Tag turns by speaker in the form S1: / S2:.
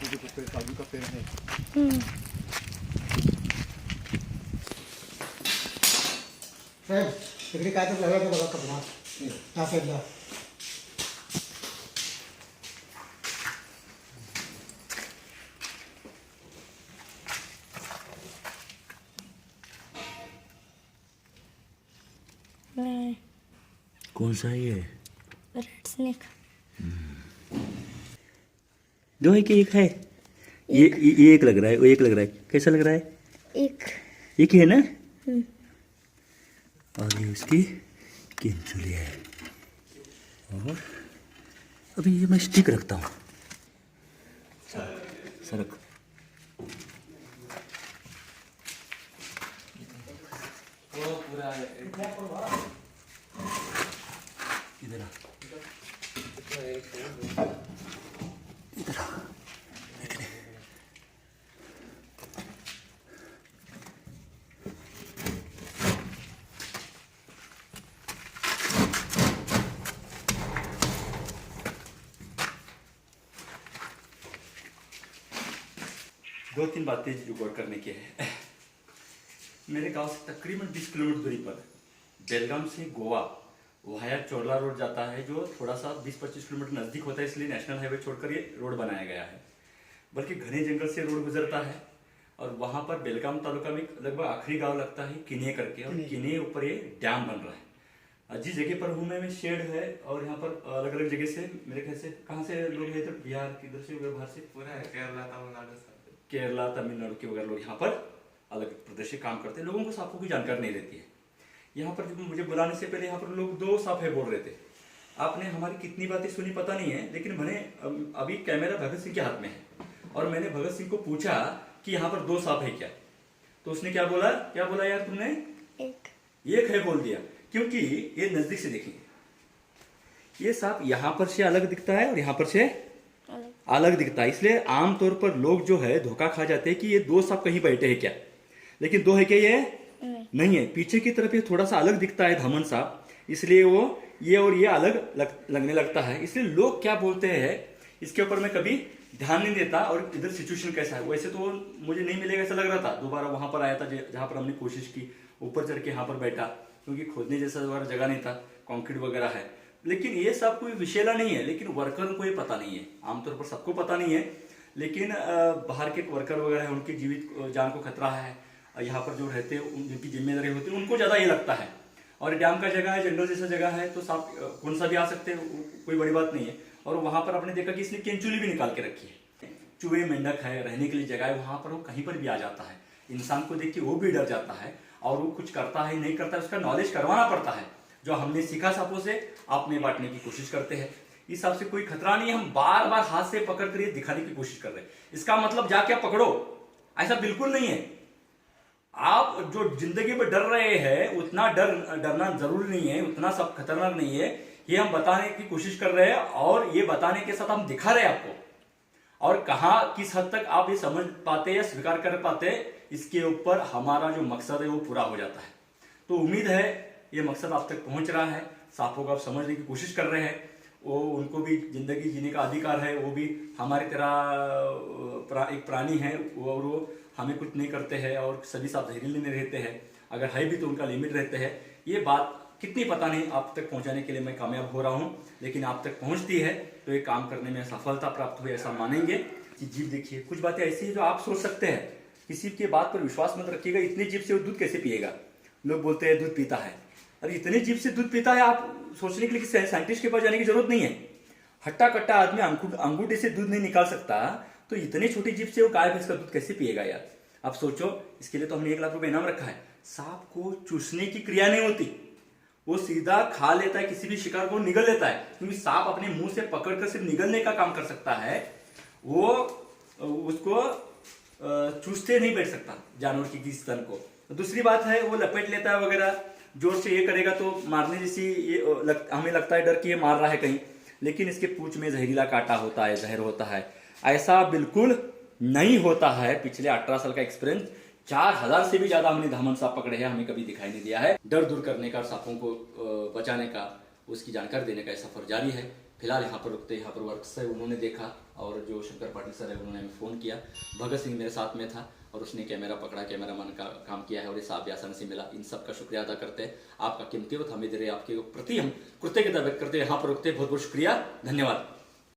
S1: ये देखो पेड़, काजू का पेड़ है।
S2: साहेब तिकडे काय तर लावायचं बघा कपडा त्या साईडला.
S3: नहीं,
S4: कौन सा ये है?
S3: Red snake.
S4: दो है कि एक है? ये एक लग रहा है, वो एक लग रहा है. कैसा लग रहा है?
S3: एक.
S4: एक ही है ना? और ये उसकी केंचुली है. और अभी ये मैं स्टिक रखता हूँ. सरक. इधर आ. इधर आ. देखने. दो तीन बातें जो गौर करने की है. मेरे गांव से तकरीबन 20 किलोमीटर दूरी पर बेलगाम से गोवा वाया चोरला रोड जाता है, जो थोड़ा सा 20-25 किलोमीटर नज़दीक होता है, इसलिए नेशनल हाईवे छोड़कर ये रोड बनाया गया है. बल्कि घने जंगल से रोड गुजरता है और वहाँ पर बेलगाम तालुका में लगभग आखिरी गांव लगता है किने करके, और किने ऊपर ये डैम बन रहा है. जिस जगह पर हूँ मैं शेड है, और यहाँ पर अलग अलग जगह से मेरे ख्याल से कहाँ से लोग हैं इधर, बिहार किधर से बाहर से,
S5: पूरा है केरला तमिलनाडु सब.
S4: केरला तमिलनाडु के वगैरह लोग यहाँ पर अलग प्रदेश से काम करते हैं. लोगों को सांपों की जानकारी नहीं रहती है. यहाँ पर जब मुझे बुलाने से पहले यहाँ पर लोग 2 सांप है बोल रहे थे. आपने हमारी कितनी बातें सुनी पता नहीं है, लेकिन मैंने अभी कैमरा भगत सिंह के हाथ में है और मैंने भगत सिंह को पूछा कि यहाँ पर 2 सांप है क्या, तो उसने क्या बोला यार तुमने? एक है बोल दिया. क्योंकि ये नजदीक से देखेंगे, ये सांप यहाँ पर से अलग दिखता है और यहाँ पर से अलग दिखता है. इसलिए आमतौर पर लोग जो है धोखा खा जाते हैं कि ये 2 सांप कहीं बैठे हैं क्या, लेकिन 2 है क्या ये? नहीं है. पीछे की तरफ ये थोड़ा सा अलग दिखता है धामन सांप, इसलिए वो ये और ये अलग लगने लगता है. इसलिए लोग क्या बोलते हैं इसके ऊपर मैं कभी ध्यान नहीं देता. और इधर सिचुएशन कैसा है, वैसे तो मुझे नहीं मिलेगा ऐसा लग रहा था. दोबारा वहां पर आया था जहां पर हमने कोशिश की, ऊपर चढ़ के यहाँ पर बैठा, क्योंकि खोदने जैसा दोबारा जगह नहीं था, कंक्रीट वगैरह है. लेकिन ये सब कोई विषैला नहीं है, लेकिन वर्कर को ये पता नहीं है. आमतौर पर सबको पता नहीं है, लेकिन बाहर के वर्कर वगैरह है, उनकी जीवित जान को खतरा है. यहाँ पर जो रहते हैं जिनकी जिम्मेदारी होती है उनको ज्यादा ये लगता है. और डैम का जगह है, जंगल जैसा जगह है, तो सांप कौन सा भी आ सकते हैं, कोई बड़ी बात नहीं है. और वहां पर आपने देखा कि इसने केंचुली भी निकाल के रखी है. चूहे मेंढक है, रहने के लिए जगह है, वहां पर वो कहीं पर भी आ जाता है. इंसान को देख के वो भी डर जाता है और वो कुछ करता है नहीं करता है उसका नॉलेज करवाना पड़ता है. जो हमने सीखा सांपों से आपने बांटने की कोशिश करते हैं. इस हिसाब से कोई खतरा नहीं है. हम बार बार हाथ से पकड़ कर ये दिखाने की कोशिश कर रहे हैं. इसका मतलब जाके आप पकड़ो, ऐसा बिल्कुल नहीं है. आप जो जिंदगी में डर रहे हैं उतना डरना जरूरी नहीं है, उतना सब खतरनाक नहीं है. ये हम बताने की कोशिश कर रहे हैं और ये बताने के साथ हम दिखा रहे हैं आपको. और कहां किस हद तक आप ये समझ पाते या स्वीकार कर पाते, इसके ऊपर हमारा जो मकसद है वो पूरा हो जाता है. तो उम्मीद है ये मकसद आप तक पहुंच रहा है. सांपों को आप समझने की कोशिश कर रहे हैं, वो उनको भी जिंदगी जीने का अधिकार है. वो भी हमारी तरह एक प्राणी है और वो हमें कुछ नहीं करते हैं और सभी सांप जहरीले नहीं रहते हैं. अगर है भी तो उनका लिमिट रहते हैं. ये बात कितनी पता नहीं आप तक पहुंचाने के लिए मैं कामयाब हो रहा हूं, लेकिन आप तक पहुंचती है तो ये काम करने में सफलता प्राप्त हुई ऐसा मानेंगे. कि जीव देखिए, कुछ बातें ऐसी है जो आप सोच सकते हैं. किसी के बात पर विश्वास मत रखिएगा. इतनी जीभ से वो दूध कैसे पिएगा? लोग बोलते हैं दूध पीता है. अरे इतने जीभ से दूध पीता है, आप सोचने के लिए साइंटिस्ट के पास जाने की जरूरत नहीं है. हट्टा कट्टा आदमी अंगूठे से दूध नहीं निकाल सकता, तो इतने छोटी जीभ से वो गाय भैंस का दूध कैसे पिएगा यार? आप सोचो. इसके लिए तो हमने 1 लाख रुपए इनाम रखा है. सांप को चूसने की क्रिया नहीं होती, वो सीधा खा लेता है, किसी भी शिकार को निगल लेता है. क्योंकि सांप अपने मुंह से पकड़कर सिर्फ निगलने का काम कर सकता है, वो उसको चूसते नहीं बैठ सकता जानवर की किसी स्तन को. दूसरी बात है वो लपेट लेता है वगैरह, जोर से ये करेगा तो मारने जैसी हमें लगता है डर कि ये मार रहा है कहीं, लेकिन इसके पूंछ में जहरीला कांटा होता है, जहर होता है. ऐसा बिल्कुल नहीं होता है. पिछले 18 साल का एक्सपीरियंस, 4000 से भी ज्यादा हमने धामन सांप पकड़े हैं, हमें कभी दिखाई नहीं दिया है. डर दूर करने का, सांपों को बचाने का, उसकी जानकारी देने का सफर जारी है. फिलहाल यहाँ पर रुकते, यहाँ पर वर्क्स है उन्होंने देखा, और जो शंकर पाटिल सर है उन्होंने हमें फ़ोन किया। भगत सिंह मेरे साथ में था और उसने कैमरा पकड़ा, कैमरामैन का काम किया है और ये साहब आसानी से मिला। इन सब का शुक्रिया अदा करते हैं। आपका कीमती वक्त हमें दे रहे, आपके प्रति हम कृतज्ञता व्यक्त करते हैं। यहाँ पर रुकते, बहुत बहुत शुक्रिया, धन्यवाद।